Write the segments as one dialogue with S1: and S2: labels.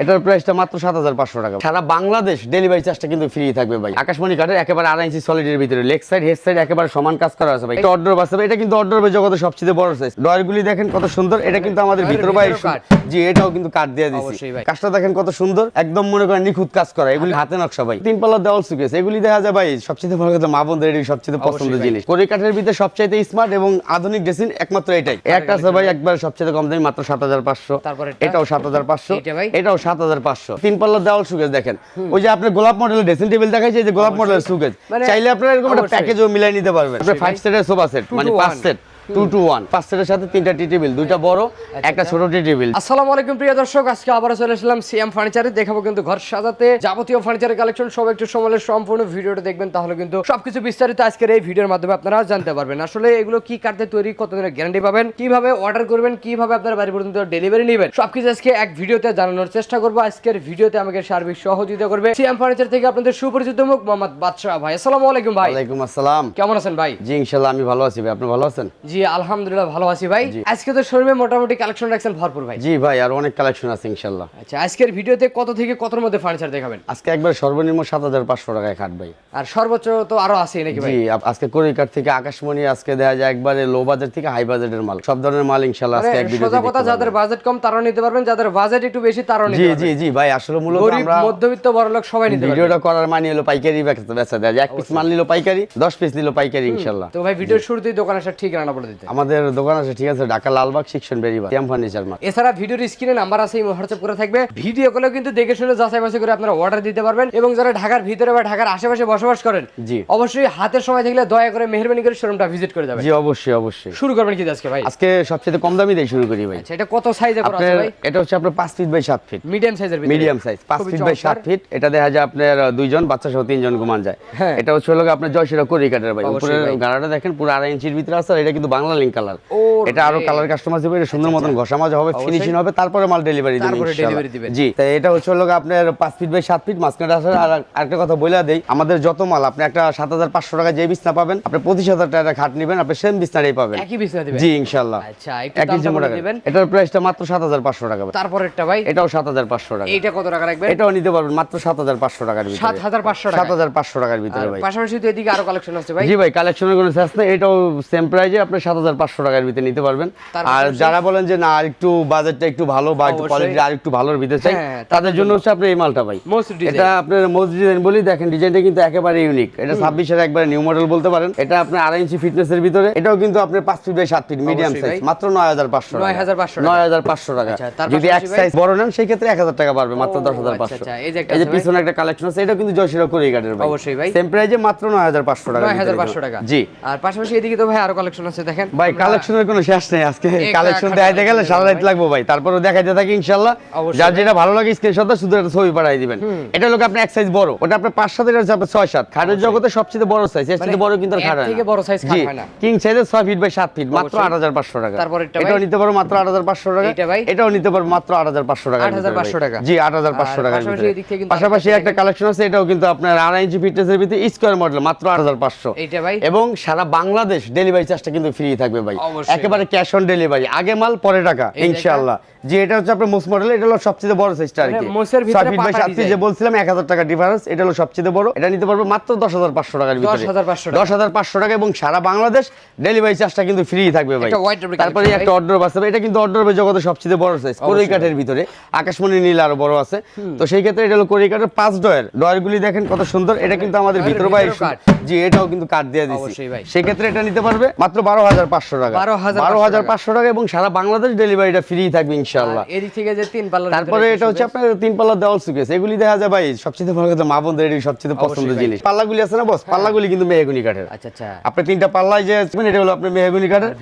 S1: এটার প্রাইসটা মাত্র 7500 টাকা। সারা বাংলাদেশ ডেলিভারি চার্জটা কিন্তু ফ্রি থাকবে ভাই। আকাশমণি কাঠের একেবারে 2.5 ইঞ্চি সলিডের ভিতরে লেগ সাইড হেড সাইড একেবারে সমান কাজ করা আছে ভাই। এটা অর্ডার বাসবে, এটা কিন্তু অর্ডার জগতের সবচেয়ে বড় সাইজ। ডয়ারগুলি দেখেন কত সুন্দর, এটা কিন্তু আমাদের ভিতর ভাই জি এটাও কিন্তু কাট দিয়ে দিয়েছি। কাজটা দেখেন কত সুন্দর, একদম মনে করেন নিখুঁত কাজ করা। এগুলি হাতে নকশা ভাই, 3 পাল্লা দেওয়াল সুকেস। এগুলি দেখা যায় ভাই সবচেয়ে বড় কথা মা বোনদের সবচেয়ে পছন্দের জিনিস। কোরি কাঠের ভিতরে সবচেয়ে স্মার্ট এবং আধুনিক ড্রেসিং একমাত্র এটাই। একটা আছে ভাই একবার সবচেয়ে কম দামি মাত্র 7500। এটাও 7500, এটাও 7500। 3 পাল্লা দেওয়াল সুকেস দেখেন। ওই যে আপনি গোলাপ মডেলের ড্রেসিং টেবিল দেখাইছে, যে গোলাপ মডেলের সুকেস চাইলে আপনারা এরকম একটা প্যাকেজও মিলাই নিতে পারবেন। 5 সেটের সোফা সেট মানে 5 সেট 2 to 1, 5 সেটের সাথে 3টা টি টেবিল, 2টা বড় একটা ছোট টি টেবিল।
S2: আসসালামু আলাইকুম প্রিয় দর্শক, আজকে আবার চলে আসলাম সিএম ফার্নিচারে। দেখাবো কিন্তু ঘর সাজাতে যাবতীয় ফার্নিচারের কালেকশন। সব একটু সময়ের সম্পূর্ণ ভিডিওটা দেখবেন, তাহলে কিন্তু সবকিছু বিস্তারিত আজকের এই ভিডিওর মাধ্যমে আপনারা জানতে পারবেন। আসলে এগুলো কি কাঠে তৈরি, কত দিনের গ্যারান্টি পাবেন, কিভাবে অর্ডার করবেন, কিভাবে আপনার বাড়ি পর্যন্ত ডেলিভারি নেবেন, সবকিছু আজকে এক ভিডিওতে জানানোর চেষ্টা করবো। আজকের ভিডিওতে আমাকে সার্বিক সহযোগিতা করবে সিএম ফার্নিচার থেকে আপনাদের সুপরিচিত মুখ মোহাম্মদ বাদশা ভাই। আসসালামু আলাইকুম ভাই।
S1: ওয়ালাইকুম আসসালাম।
S2: কেমন আছেন ভাই?
S1: জি ইনশাআল্লাহ আমি ভালো আছি ভাই, আপনি ভালো আছেন?
S2: জি আলহামদুলিল্লাহ ভালো আছি ভাই। আজকে তো শোরুমে মোটামুটি কালেকশন রাখছেন ভরপুর ভাই।
S1: জি ভাই আর অনেক কালেকশন আছে ইনশাআল্লাহ।
S2: আচ্ছা, আজকের ভিডিওতে কত থেকে কতর মধ্যে ফার্নিচার দেখাবেন?
S1: আজকে একবার সর্বনিম্ন 7500 টাকায় খাট ভাই।
S2: আর সর্বোচ্চ তো আরো আছে নাকি ভাই?
S1: জি আজকে কোরি কাঠ থেকে আকাশমণি, আজকে দেখা যায় একবারে লো বাজেট থেকে হাই বাজেটের মাল, সব ধরনের মাল ইনশাআল্লাহ আজকে এক ভিডিওতে
S2: সোজা কথা, যাদের বাজেট কম তারাও নিতে পারবেন, যাদের বাজেট একটু বেশি তারাও নিতে পারবেন।
S1: জি জি জি ভাই, আসলে মূলত আমরা
S2: মধ্যবিত্ত বড়লোক সবাই নিতে পারবে।
S1: ভিডিওটা করার মানে হলো পাইকারি বেচা দেয়, এক পিস মাল নিলো পাইকারি, 10 পিস নিলো পাইকারি ইনশাআল্লাহ।
S2: তো ভাই ভিডিওর শুরুতেই দোকান আসার ঠিকানা বলে দিতে।
S1: আমাদের দোকান আছে ঠিক আছে Dhaka Lalbagh section বেরিবাগ CM furniture mart.
S2: এছাড়া ভিডিওর স্ক্রিনে নাম্বার আছে, হোয়াটসঅ্যাপ করে থাকবে। ভিডিও কলেও কিন্তু দেখে শুনে যাচাই বাছাই করে আপনারা অর্ডার দিতে পারবেন। এবং যারা ঢাকার ভিতরে বা ঢাকার আশেপাশে বসবাস করেন,
S1: জি
S2: অবশ্যই হাতের সময় থাকলে দয়া করে মেহেরবানি করে শোরুমটা ভিজিট করে যাবেন।
S1: জি অবশ্যই অবশ্যই।
S2: শুরু করবেন কি আজকে ভাই?
S1: আজকে সবচেয়ে কম দামি দিয়ে শুরু করি ভাই।
S2: আচ্ছা, এটা কত সাইজে করা আছে ভাই?
S1: এটা হচ্ছে আপনার 5 ফিট বাই 7 ফিট
S2: মিডিয়াম সাইজের ভিতরে।
S1: Medium size 5 feet by 7 feet. এটা দেখা যায় আপনার দুইজন বাচ্চা সহ তিনজন ঘুমান যায়। এটা হচ্ছে হলো আপনার জয়শিরা কোরি কাঠের ভাই। উপরের গাড়াটা দেখেন পুরো 2.5 ইঞ্চির ভিতরে আছে। এটা কিন্তু বাংলা লিংক কালার। এটা আরো কালার কাস্টমাইজ হবে, এটা সুন্দর মতন ঘষা মাজা হবে, ফিনিশিং হবে, তারপরে মাল ডেলিভারি দিবেন। জি তাই এটা হচ্ছে হলো আপনার 5 ফিট বাই 7 ফিট মাঝখানে আছে। আর আরেকটা কথা বলে দেই, আমাদের যত মাল আপনি একটা 7500 টাকা যে বিছনা পাবেন, আপনি 25000 টাকা খাট নেবেন, আপনি সেম বিছনাটাই পাবেন,
S2: একই বিছনা দিবেন।
S1: জি ইনশাআল্লাহ।
S2: আচ্ছা, একটু দাম বলে দিবেন।
S1: এটার প্রাইসটা মাত্র 7500 টাকা।
S2: তারপরেরটা ভাই?
S1: এটাও 7500 টাকা।
S2: এইটা কত টাকা রাখবেন?
S1: এটাও নিতে পারবেন মাত্র 7500 টাকার ভিতরে।
S2: 7500 টাকা?
S1: 7500 টাকার ভিতরে ভাই।
S2: পাশাপাশি তো এদিকে আরো কালেকশন আছে ভাই।
S1: জি ভাই, কালেকশনের কোনো শেষ নেই। এটাও সেম প্রাইসে আপনি 7500 টাকার ভিতরে নিতে পারবেন। আর যারা বলেন যে না আরেকটু বাজেটটা একটু ভালো বা একটু কোয়ালিটি আরেকটু ভালোর ভিতরে চাই, তাদের জন্য হচ্ছে আপনি এই মালটা ভাই। এটা আপনার মোস্ট ডিজাইন বলি, দেখেন ডিজাইনটা কিন্তু একেবারে ইউনিক। এটা 26 এর একবারে নিউ মডেল বলতে পারেন। এটা আপনার 2.5 ইঞ্চি ফিটনেসের ভিতরে। এটাও কিন্তু আপনার 5 feet by 7 feet medium size, মাত্র 9500 টাকা। 9500 টাকা। যদি এক সাইজ বড় নেন সেই ক্ষেত্রে 1000 টাকা পারবে, মাত্র 10500।
S2: আচ্ছা,
S1: এই যে পিছনে একটা কালেকশন আছে, এটা কিন্তু জয়শিরা কোরি কাঠের ভাই।
S2: অবশ্যই ভাই।
S1: সেম প্রাইসে মাত্র 9500 টাকা।
S2: 9500 টাকা।
S1: জি।
S2: আর পাশাপাশি এদিকে তো ভাই আরো কালেকশন আছে দেখেন।
S1: ভাই কালেকশনের কোনো শেষ নেই। আজকে কালেকশন দেখাইতে গেলে সারা রাত লাগবে ভাই, তারপরেও দেখাইতে থাকি ইনশাআল্লাহ। যার যেটা ভালো লাগে স্ক্রিনশটটা শুধু একটা ছবি পাঠিয়ে দিবেন। এটা হলো আপনি এক সাইজ বড়, ওটা আপনি 5-7 এর হচ্ছে আপনি 6-7। খাটের জগতে সবচেয়ে বড় সাইজ, এর থেকে বড় কিন্তু আর খাট হয় না।
S2: থেকে বড় সাইজ খাট হয় না।
S1: কিং সাইজের 6 ফিট বাই 7 ফিট, মাত্র 8500 টাকা। এটাও নিতে পারো মাত্র 8500 টাকা। এটাও নিতে পারো মাত্র 8500 টাকা।
S2: 8500 টাকা।
S1: জি 8500 টাকা। পাশাপাশি একটা কালেকশন আছে, এটাও কিন্তু আপনার 2.5 ইঞ্চি ফিটনেসের ভিতরে স্কয়ার মডেল, মাত্র 8500।
S2: এইটা ভাই।
S1: এবং সারা বাংলাদেশ ডেলিভারি চার্জটা কিন্তু ফ্রি থাকবে ভাই, একেবারে ক্যাশ অন ডেলিভারি, আগে মাল পরে টাকা ইনশাআল্লাহ। জি এটা হচ্ছে আপনার মোস মডেল, এটা হলো সবচেয়ে বড় সাইজটা আর কি।
S2: মোসের ভিতরে পাটা
S1: যে বলছিলাম 1000 টাকা ডিফারেন্স, এটা হলো সবচেয়ে বড়। এটা নিতে পারবে মাত্র 10500 টাকার ভিতরে। 10500 টাকা এবং সারা বাংলাদেশ ডেলিভারি চার্জটা কিন্তু ফ্রি থাকবে ভাই। তারপরে একটা অর্ডার বাসবে, এটা কিন্তু অর্ডার জগতের সবচেয়ে বড় সাইজ, কোরি কাঠের ভিতরে। আকাশমণি নীল আরো বড় আছে। তো সেই ক্ষেত্রে এটা হলো কোরি কাঠের 5 ডয়ারগুলি দেখেন কত সুন্দর। এটা কিন্তু আমাদের ভিতর ভাই জি এটাও কিন্তু কাট দিয়ে দিয়েছি। সেই ক্ষেত্রে এটা নিতে পারবে মাত্র 12500 টাকা। 12500 টাকা এবং সারা বাংলাদেশ ডেলিভারিটা ফ্রি থাকবে ইনশাআল্লাহ।
S2: এদিক থেকে যে 3 পাল্লা,
S1: তারপরে এটা হচ্ছে আপনার 3 পাল্লা দেওয়াল সুকেস। এগুলি দেখা যায় ভাই সবচেয়ে বড় কথা মা বোনদের সবচেয়ে পছন্দের জিনিস। পাল্লাগুলি আছে না বস, পাল্লাগুলি কিন্তু মেহগনি কাঠের।
S2: আচ্ছা আচ্ছা।
S1: আপনি 3টা পাল্লাই যে আছেন এটা হলো আপনার মেহগনি কাঠের,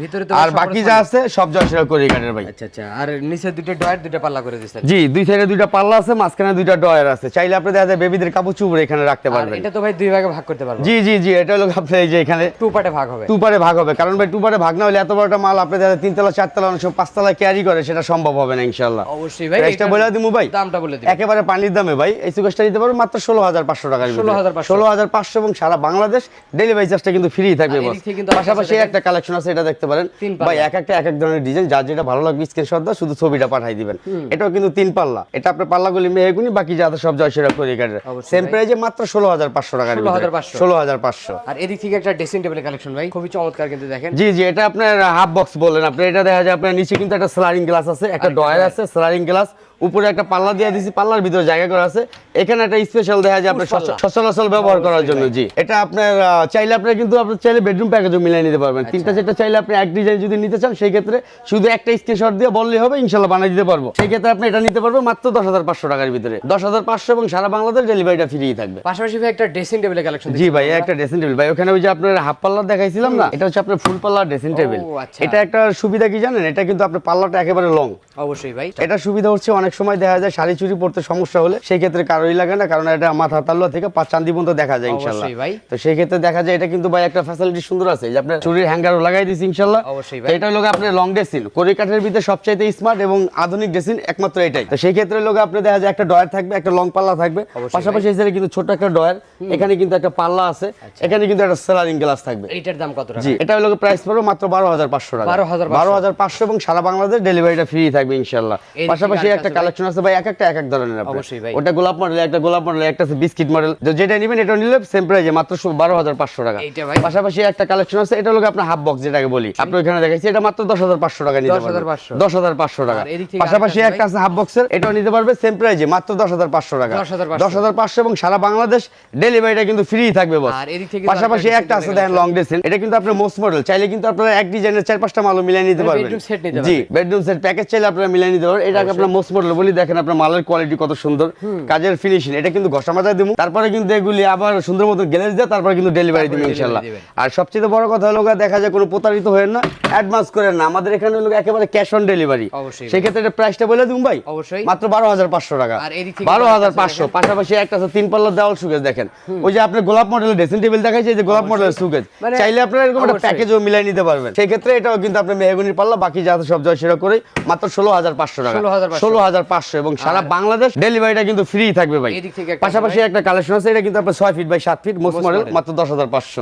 S1: আর বাকি যা আছে সব জয়শিরা কোরি কাঠের ভাই।
S2: আচ্ছা আচ্ছা। আর নিচে দুটো ডয়ার, দুটো পাল্লা করে দিয়েছেন।
S1: জি দুই সাইডে 2টা পাল্লা আছে, মাঝখানে 2টা ডয়ার আছে। চাইলে আপনি দেখা যায় বেবিদের কাপড় চুপড়ে এখানে রাখতে পারবেন।
S2: এটা তো ভাই দুই ভাগে ভাগ করতে পারবেন।
S1: জি জি জি, এটা হলো আপনার এই যে এখানে
S2: 2 পার্টে ভাগ হবে।
S1: 2 পারে ভাগ হবে, কারণ ভাই টুপারে ভাগ না হলে এত বড়টা মাল আপনি দেখা যায় 3 তলা 4 তলা অনেক সময় 5 তলায় ক্যারি করে, সেটা সম্ভব হবে না ইনশাআল্লাহ।
S2: অবশ্যই ভাই,
S1: প্রাইসটা বলে দিমু ভাই,
S2: দামটা বলে দিন।
S1: একেবারে পানির দামে ভাই এই সুকেশটা নিতে পারবো মাত্র 16500 টাকার ভিতরে। 16500 এবং সারা বাংলাদেশ ডেলিভারি চার্জটা কিন্তু ফ্রি থাকবে বস। পাশাপাশি একটা কালেকশন আছে, এটা দেখতে পারেন ভাই, এক একটা এক এক ধরনের ডিজাইন, যার যেটা ভালো লাগবে স্ক্রিনশট দাও, শুধু ছবিটা পাঠাই দিবেন। এটাও কিন্তু 3 পাল্লা, এটা আপনার পাল্লাগুলি মেহগুনি, বাকি যাতে সব জয়সেরা করে কাটে। সেম প্রাইসে মাত্র 16500 টাকার ভিতরে। 16500।
S2: আর এদিক থেকে একটা ড্রেসিং টেবিল কালেকশন ভাই, খুবই চমৎকার কিন্তু দেখেন।
S1: জি জি, এটা আপনার হাফ বক্স বলেন আপনি, এটা দেখা যায় আপনার নিচে কিন্তু একটা স্লারিং গ্লাস আছে, একটা ডয়ার আছে, স্লারিং গ্লাস, উপরে একটা পাল্লা দিয়ে দিছি, পাল্লার ভিতরে জায়গা করা আছে, এখানে একটা স্পেশাল দেখা যায় আপনার সচরাচর ব্যবহার করার জন্য। জি, এটা আপনার চাইলে আপনার কিন্তু আপনার চাইলে বেডরুম প্যাকেজও মিলিয়ে নিতে পারবেন। 3টা 4টা চাইলে আপনি এক ডিজাইন যদি নিতে চান, সেই ক্ষেত্রে শুধু একটা স্ক্রিনশট দিয়ে বললেই হবে, ইনশাআল্লাহ বানিয়ে দিতে পারবো। সেই ক্ষেত্রে আপনি এটা নিতে পারবেন মাত্র 10500 টাকার ভিতরে। 10500 এবং সারা বাংলাদেশ ডেলিভারিটা ফ্রি থাকবে।
S2: পাশাপাশি ভাই একটা ড্রেসিং টেবিলের কালেকশন।
S1: জি ভাই, একটা ড্রেসিং টেবিল ভাই, ওখানে ওই যে আপনার হাফ পাল্লা দেখাইছিলাম না, এটা হচ্ছে আপনার ফুল পাল্লার ড্রেসিং টেবিল। এটা একটা সুবিধা কি জানেন, এটা কিন্তু আপনার পাল্লাটা একেবারে লং।
S2: অবশ্যই ভাই,
S1: এটা সুবিধা হচ্ছে অনেক সময় দেখা যায় শাড়ি চুরি পড়তে সমস্যা হলে সেই ক্ষেত্রে কারোই লাগে না, কারণ এটা মাথা তাল্লা থেকে পা চান্দি পর্যন্ত দেখা যায় ইনশাআল্লাহ। তো সেই ক্ষেত্রে দেখা যায় এটা কিন্তু ভাই একটা ফ্যাসিলিটি সুন্দর আছে, যে আপনার চুরির হ্যাঙ্গারও লাগাই দিয়েছি ইনশাআল্লাহ।
S2: অবশ্যই ভাই,
S1: এটা হলো আপনার লং ড্রেসিং, কোরি কাঠের ভিতরে সবচাইতে স্মার্ট এবং আধুনিক ড্রেসিং একমাত্র এটাই। তো সেই ক্ষেত্রে লোক আপনি দেখা যায় একটা ডয়ার থাকবে, একটা লং পাল্লা থাকবে, পাশাপাশি এখানে কিন্তু ছোট একটা ডয়ার, এখানে কিন্তু একটা পাল্লা আছে, এখানে কিন্তু একটা স্লারিং গ্লাস থাকবে।
S2: এটার দাম কত টাকা?
S1: জি, এটা হলো প্রাইস পড়বে মাত্র 12500 টাকা। 12500 এবং সারা বাংলাদেশ ডেলিভারিটা ফ্রি থাকবে ইনশাআল্লাহ। পাশাপাশি একটা কালেকশন আছে ভাই, এক একটা এক এক ধরনের আপনার। ওটা গোলাপ মডেল, একটা গোলাপ মডেল, একটা বিস্কিট মডেল, যেটা নেবেন এটা নিলে সেম প্রাইসে মাত্র 12500 টাকা। পাশাপাশি একটা কালেকশন আছে, এটা হলো আপনার হাফ বক্স যেটাকে বলি, আপনি ওখানে দেখাইছি, এটা মাত্র 10500 টাকা নিতে পারবেন। 10500 টাকা। পাশাপাশি একটা আছে হাফ বক্সের, এটাও নিতে পারবে সেম প্রাইসে মাত্র 10500 টাকা। 10500 এবং সারা বাংলাদেশ ডেলিভারিটা কিন্তু ফ্রি থাকবে বস। পাশাপাশি একটা আছে দেখেন লং ড্রেসিং, এটা কিন্তু আপনার মোস্ট মডেল, চাইলে কিন্তু আপনারা এক ডিজাইনের 4-5টা মালও মিলিয়ে নিতে পারবেন। জি, বেডরুম সেট প্যাকেজ চাইলে আপনারা মিলিয়ে নিতে পারবেন। এটাকে আপনার মোস্ট মডেল বলি, দেখেন আপনার মালের কোয়ালিটি কত সুন্দর, কাজের ফিনিশিং, এটা কিন্তু ঘষা মাজায় দেবো, তারপরে কিন্তু এগুলি আবার সুন্দর মতো গ্যালেজ দিয়ে তারপরে কিন্তু ডেলিভারি দিবেন ইনশাআল্লাহ। আর সবচেয়ে বড় কথা হলো দেখা যায় কোনো প্রতারিত হয়েন না, অ্যাডভান্স করেন না, আমাদের এখানে হলো একেবারে ক্যাশ অন ডেলিভারি। সেই ক্ষেত্রে এটা প্রাইসটা বলে দিন ভাই, মাত্র 12500 টাকা। 12500। পাশাপাশি একটা আছে 3 পাল্লার দেওয়াল সুকেস, দেখেন ওই যে আপনি গোলাপ মডেলের ড্রেসিং টেবিল দেখাইছে, যে গোলাপ মডেলের সুকেস, চাইলে আপনারা এরকম একটা প্যাকেজও মিলাই নিতে পারবেন। সেই ক্ষেত্রে এটাও কিন্তু আপনি মেহগনির পাল্লা, বাকি যা সব জয় সেরা করে মাত্র 16500 টাকা। 16500 এবং সারা বাংলাদেশ ডেলিভারিটা কিন্তু ফ্রি থাকবে ভাই। পাশাপাশি একটা কালেকশন আছে, এটা কিন্তু আপনার 6 feet by 7 feet most model, মাত্র 10500।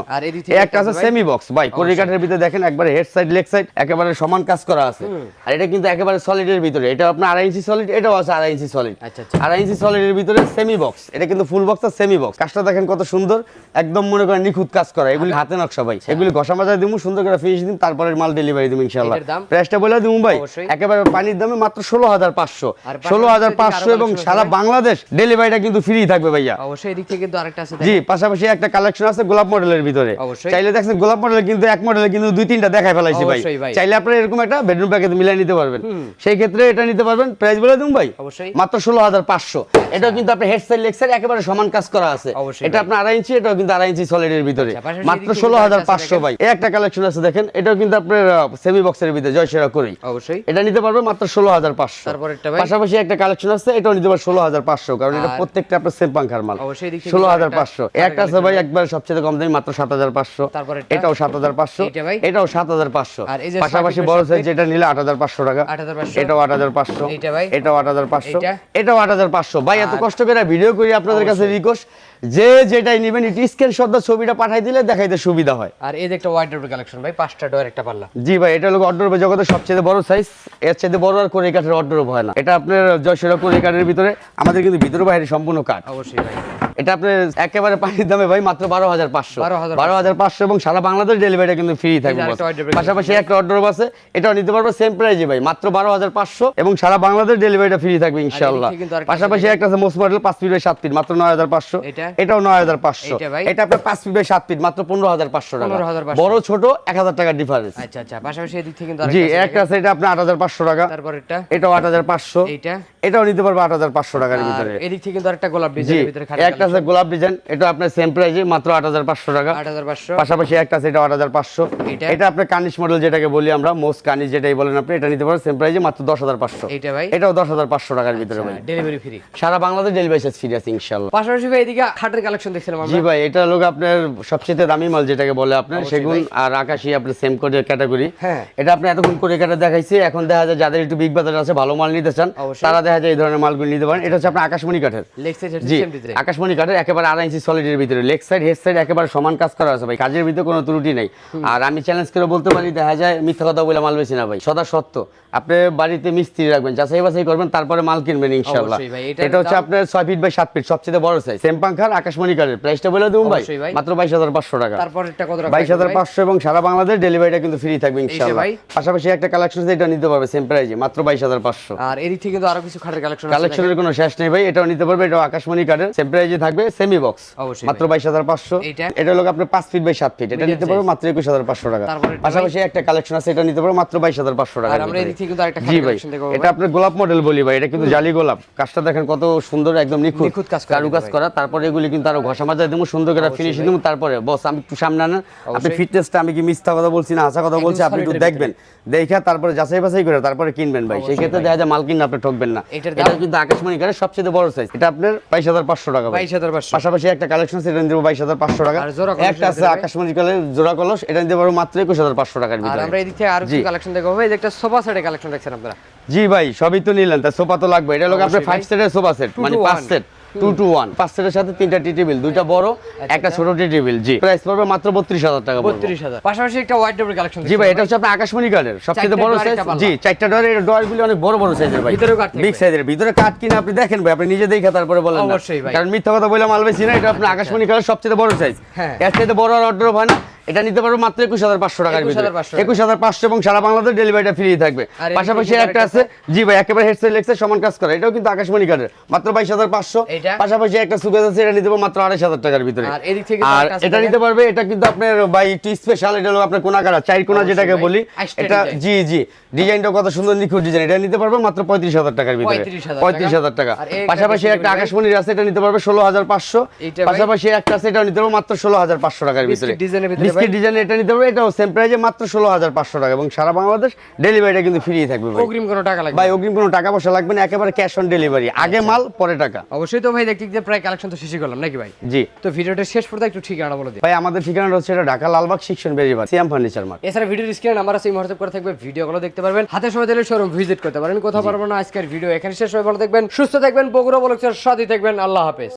S1: এই একটা আছে সেমি বক্স ভাই, কোরি কাঠের ভিতরে দেখেন একবারে হেড সাইড লেগ সাইড একেবারে সমান কাজ করা আছে। আর এটা কিন্তু একেবারে সলিডের ভিতরে, এটা আপনার 2.5 ইঞ্চি সলিড, এটাও আছে 2.5 ইঞ্চি সলিড। 2.5 ইঞ্চি সলিডের ভিতরে সেমি বক্স, এটা কিন্তু ফুল বক্স আর সেমি বক্স। কাজটা দেখেন কত সুন্দর, একদম মনে করেন নিখুঁত কাজ করা, এগুলি হাতে নকশা ভাই, এগুলি ঘষা মাজায় দিমু, সুন্দর করে ফিনিশ দিম, তারপরে মাল ডেলিভারি দিমু ইনশাআল্লাহ। প্রাইসটা বলে দিমু ভাই, একেবারে পানির দামে মাত্র 16500। 16500 এবং সারা বাংলাদেশ ডেলিভারিটা কিন্তু ফ্রি থাকবে ভাইয়া।
S2: অবশ্যই এদিক থেকে কিন্তু আরেকটা আছে।
S1: জি, পাশাপাশি একটা কালেকশন আছে গোলাপ মডেলের ভিতরে, চাইলে দেখছেন গোলাপ মডেলের কিন্তু এক মডেলে কিন্তু 2-3টা দেখাই ফেলাইছি ভাই, চাইলে আপনারা এরকম একটা বেডরুম প্যাকেজ মিলাই নিতে পারবেন। সেই ক্ষেত্রে এটা নিতে পারবেন, প্রাইস বলে দিন ভাই, মাত্র 16500। এটাও কিন্তু আপনার হেড সাইড লেগ সাইড একেবারে সমান কাজ করা আছে, এটা আপনার 2.5 ইঞ্চি, এটাও কিন্তু 2.5 ইঞ্চি সলিডের ভিতরে, মাত্র 16500 ভাই। এই একটা কালেকশন আছে দেখেন, এটাও কিন্তু আপনার সেমি বক্সের ভিতরে জয় সেরা করি, অবশ্যই এটা নিতে পারবে মাত্র 16500। পাশাপাশি একটা কালেকশন আছে, এটাও নিতে পারবে 16500, কারণ এটা প্রত্যেকটা আপনার সেম পাঙ্খার মাল। 16500। একটা আছে ভাই একবার সবচেয়ে কম দামি, মাত্র 7500। এটাও 7500, এটাও 7500। পাশাপাশি বড় সাইজ যেটা নিলে 8500 টাকা, এটাও 8500, এটাও 8500, এটাও 8500 ভাই। এত কষ্ট করে ভিডিও করি, আপনাদের কাছে রিকোয়েস্ট, যে যেটাই নেবেন একটু স্ক্রিনশট দিয়ে ছবিটা পাঠাই দিলে দেখাইতে সুবিধা হয়।
S2: আর এই যে একটা ওয়ার্ডরোব কালেকশন ভাই, 5টা ডোর একটা পাল্লা।
S1: জি ভাই, এটা হলো ওয়ার্ডরোবের জগতের সবচেয়ে বড় সাইজ, এর চাইতে বড় আর কোরি কাঠের ওয়ার্ডরোব হয় না। এটা আপনার জয়সেরা কোরি কাঠের ভিতরে, আমাদের কিন্তু ভিতরে বাইরে সম্পূর্ণ কাঠ। অবশ্যই ভাই, এটা আপনার একেবারে পানির দামে ভাই, মাত্র 12500। 12500 এবং সারা বাংলাদেশ ডেলিভারিটা কিন্তু ফ্রি থাকবে। পাশাপাশি একটা ওয়ার্ডরোব আছে, এটাও নিতে পারবে সেম প্রাইসে ভাই, মাত্র 12500 এবং সারা বাংলাদেশ ডেলিভারিটা ফ্রি থাকবে ইনশাআল্লাহ। পাশাপাশি একটা আছে most model 5 feet by 7 feet, মাত্র 9500। এটাও 9500। এটা আপনার 5 ফিট বাই 7 ফিট, মাত্র 15500 টাকা। বড় ছোট 1000 টাকা ডিফারেন্স। আচ্ছা আচ্ছা। পাশাপাশি এদিক থেকে কিন্তু আরেকটা আছে, জি একটা আছে, এটা আপনার 8500 টাকা। তারপর এটাও 8500। এটাও নিতে পারবে 8500 টাকার
S2: আর
S1: ভিতরে।
S2: এদিক থেকে কিন্তু আরেকটা গোলাপ
S1: জি,
S2: ডিজাইনের ভিতরে
S1: একটা আছে গোলাপ ডিজাইন, এটা আপনার সেম প্রাইসে মাত্র 8500 টাকা।
S2: 8500।
S1: পাশাপাশি একটা আছে এটা 8500।
S2: এটা?
S1: এটা আপনার কার্নিশ মডেল যেটাকে বলি আমরা, মোস্ট কার্নিশ যেটাই বলেন আপনি, এটা নিতে পারবেন সেম প্রাইসে মাত্র 10500।
S2: এইটা ভাই
S1: এটাও 10500 টাকার ভিতরে ভাই।
S2: ডেলিভারি ফ্রি
S1: সারা বাংলাদেশ ডেলিভারি চার্জ ফ্রি আছে ইনশাআল্লাহ।
S2: পাশাপাশি ভাই এদিকে খাটের কালেকশন দেখছিলাম
S1: জি
S2: আমরা।
S1: ভাই, এটা লোক আপনার সবচেয়ে দামি মাল যেটাকে বলে আপনার
S2: অবশ্যই
S1: সেগুন
S2: ভাই।
S1: আর আকাশী আপনার সেম করে ক্যাটাগরি।
S2: হ্যাঁ।
S1: এটা আপনি এতক্ষণ করে কেটে দেখাইছি, এখন দেখা যায় যাদের একটু বিগ বাজার আছে ভালো মাল নিতে চান
S2: অবশ্যই।
S1: তারা দেখা যায় এই ধরনের মালগুলো নিতে পারেন। এটা হচ্ছে আপনার আকাশমণি কাঠের।
S2: লেগ সাইড
S1: জি,
S2: সেম ভিতরে
S1: আকাশমণি কাঠের একেবারে 2.5 ইঞ্চি সলিডের ভিতরে, লেগ সাইড হেড সাইড একেবারে সমান কাজ করা আছে ভাই, কাজের ভিতরে কোনো ত্রুটি নাই। আর আমি চ্যালেঞ্জ করে বলতে পারি, দেখা যায় মিথ্যা কথা বলে মাল বেশি না ভাই, সদা সত্য। আপনি বাড়িতে মিস্ত্রি রাখবেন, যাচাই বাছাই করবেন, তারপরে মাল কিনবেন ইনশাআল্লাহ।
S2: অবশ্যই ভাই, এটার
S1: এটা হচ্ছে
S2: দাম?
S1: আপনার 6 ফিট বাই 7 ফিট সবচেয়ে বড় সাইজ, সেম পাঙ্খার আকাশমণি কাঠের। প্রাইসটা বলে দেবো ভাই,
S2: অবশ্যই ভাই।
S1: মাত্র 22500 টাকা।
S2: তারপর এটা কত রাখা
S1: 22500 এবং সারা বাংলাদেশ ডেলিভারিটা কিন্তু ফ্রি থাকবে ইনশাআল্লাহ।
S2: ভাই।
S1: পাশাপাশি একটা কালেকশন আছে, এটা নিতে পারবে সেম প্রাইসে মাত্র 22500।
S2: আর এদিক থেকে কিন্তু আরো কিছু খাটের কালেকশন আছে
S1: কালেকশনের কোনো শেষ নেই ভাই, এটাও নিতে পারবে, এটাও আকাশমণি কাঠের, সেম প্রাইসে থাকবে, সেমি বক্স
S2: অবশ্যই
S1: মাত্র 22500।
S2: এইটা?
S1: এটা হলো আপনার 5 ফিট বাই 7 ফিট, এটা
S2: Medium
S1: নিতে পারবে
S2: size।
S1: মাত্র 21500 টাকা।
S2: তারপরে এটা
S1: পাশাপাশি একটা কালেকশন আছে, এটা নিতে পারবে মাত্র 22500 টাকা।
S2: আর আমরা এদিক থেকে কিন্তু আরেকটা
S1: জি
S2: খাটের
S1: ভাই,
S2: কালেকশন দেখবো
S1: এটা আপনার গোলাপ মডেল বলি ভাই, এটা কিন্তু জালি গোলাপ। কাজটা দেখেন কত সুন্দর, একদম নিখুঁত
S2: নিখুঁত কাজ করা
S1: কারু কাজ
S2: ভাই।
S1: করা। তারপরে এগুলি কিন্তু আরো ঘষা মাজা দেবো, সুন্দর করে ফিনিশিং দেবো। তারপরে বস আমি একটু সামনে আনেন, আপনি
S2: অবশ্যই।
S1: ফিটনেসটা, আমি কি মিথ্যা কথা বলছি না হাসা কথা বলছি, আপনি একটু
S2: solid এর
S1: দেখবেন, দেখে তারপরে যাচাই বাছাই করে তারপরে কিনবেন ভাই। সেই ক্ষেত্রে দেখা যায় মাল কিনলে আপনি ঠকবেন না।
S2: এটার
S1: এটা
S2: দাম?
S1: কিন্তু আকাশমণি কাঠের সবচেয়ে বড় সাইজ, এটা আপনার 22500 টাকা ভাই।
S2: 22500।
S1: পাশাপাশি একটা কালেকশন আছে, এটা নিতে পারবো 22500 টাকা।
S2: আর জোড়া কলস
S1: একটা আছে
S2: নিতে পারবে?
S1: আকাশমণি কাঠের জোড়া কলস, এটা নিতে পারবো মাত্র 21500 টাকার
S2: আর
S1: ভিতরে।
S2: আমরা এদিক থেকে আরো
S1: জি।
S2: কিছু কালেকশন দেখবো ভাই, যে একটা সোফা সেটের কালেকশন দেখছেন আপনারা।
S1: জি ভাই, সবই তো নিলেন, তা সোফা তো লাগবে। এটা হলো আপনার
S2: অবশ্যই
S1: 5
S2: ভাই।
S1: সেটের সোফা সেট,
S2: 2
S1: মানে
S2: to
S1: 5
S2: 1
S1: সেট 2 to 1, 5 সেটের সাথে 3টা টি টেবিল, 2টা বড় একটা ছোট টি টেবিল। জি, প্রাইস পড়বে মাত্র 32000 টাকা পড়বে।
S2: 32000। পাশাপাশি একটা হোয়াইট ডোরের কালেকশন
S1: জি ভাই, এটা হচ্ছে আপনার আকাশমণি কাঠের সবচেয়ে
S2: চারটা
S1: বড়
S2: door,
S1: সাইজ।
S2: একটা পাল্লা।
S1: জি, 4টা ডোর, এর ডোরগুলি অনেক বড় বড় সাইজের ভাই,
S2: ভিতরেও কাঠ থাকবে।
S1: বিগ সাইজের। ভিতরে কাঠ কিনা আপনি দেখেন ভাই, আপনি নিজে দেখে তারপরে বলেন না,
S2: অবশ্যই ভাই।
S1: কারণ মিথ্যা কথা বলে মাল বেশি না। এটা আপনার আকাশমণি কাঠের সবচেয়ে বড় সাইজ,
S2: হ্যাঁ।
S1: এর চাইতে বড় আর অর্ডার হয় না। এটা নিতে পারবো মাত্র 21500 টাকার ভিতরে।
S2: 21500
S1: 21500 এবং সারা বাংলাদেশ ডেলিভারিটা ফ্রি থাকবে।
S2: আর এর
S1: পাশাপাশি
S2: ভিতরে
S1: একটা
S2: আরেকটা
S1: আছে, জি ভাই, একেবারে হেডসেট লেগসেট সমান কাজ করা, এটাও কিন্তু আকাশমণি কাঠের, মাত্র 22500।
S2: এইটা?
S1: পাশাপাশি একটা সুকেস আছে, এটা নিতে পারবো মাত্র 2500 টাকার ভিতরে।
S2: আর এদিক থেকে
S1: আর
S2: কাজ
S1: এটা
S2: দেখেন।
S1: নিতে পারবে, এটা কিন্তু আপনার ভাই একটু স্পেশাল, এটা হলো আপনার কোনা কাটা, চার কোনা
S2: অবশ্যই
S1: যেটাকে
S2: ভাই,
S1: বলি।
S2: আইস্টা
S1: এটা
S2: ডিজাইন।
S1: জি জি, ডিজাইনটা কত সুন্দর নিখুঁত ডিজাইন। এটা নিতে পারবে মাত্র 35000 টাকার ভিতরে।
S2: 35000
S1: টাকা।
S2: আর এই
S1: পাশাপাশি
S2: একটা
S1: একটা
S2: ভাই?
S1: আকাশমণির আছে, এটা নিতে পারবে 16500।
S2: এইটা ভাই?
S1: পাশাপাশি একটা আছে, এটা নিতে পারবে মাত্র 16500 টাকার ভিতরে।
S2: বিস্কিট ডিজাইনের ভিতরে
S1: বিস্কিট
S2: ভাই?
S1: ডিজাইন এটা নিতে পারবে, এটাও সেম প্রাইসে মাত্র 16500 টাকা এবং সারা বাংলাদেশ ডেলিভারিটা কিন্তু ফ্রি থাকবে ভাই।
S2: অগ্রিম কোনো টাকা লাগবে
S1: ভাই
S2: না।
S1: অগ্রিম কোনো টাকা পয়সা লাগবে না, একেবারে ক্যাশ অন ডেলিভারি, আগে মাল পরে টাকা।
S2: অবশ্যই তো ভাই, দেখতে দেখতে প্রায় কালেকশন তো শেষই করলাম নাকি ভাই?
S1: জি
S2: তো ভিডিওটা শেষ পর্যন্ত একটু ঠিকানা বলে দিই।
S1: ভাই, আমাদের ঠিকানাটা হচ্ছে এটা ঢাকা লালবাগ সেকশন বেরিবাদ, সিয়াম ফার্নিচার মার্ট।
S2: এছাড়া ভিডিওর স্ক্রিনে নাম্বার আছে, হোয়াটসঅ্যাপ করে থাকবে, ভিডিওগুলো দেখতে পারবেন। হাতে সময় দিলে শোরুম ভিজিট করতে পারেন। কোথাও পারবো না, আজকের ভিডিও এখানে শেষ। হয়ে ভালো থাকবেন, সুস্থ থাকবেন, বগুড়া ব্লগসের সাথে থাকবেন। আল্লাহ হাফেজ।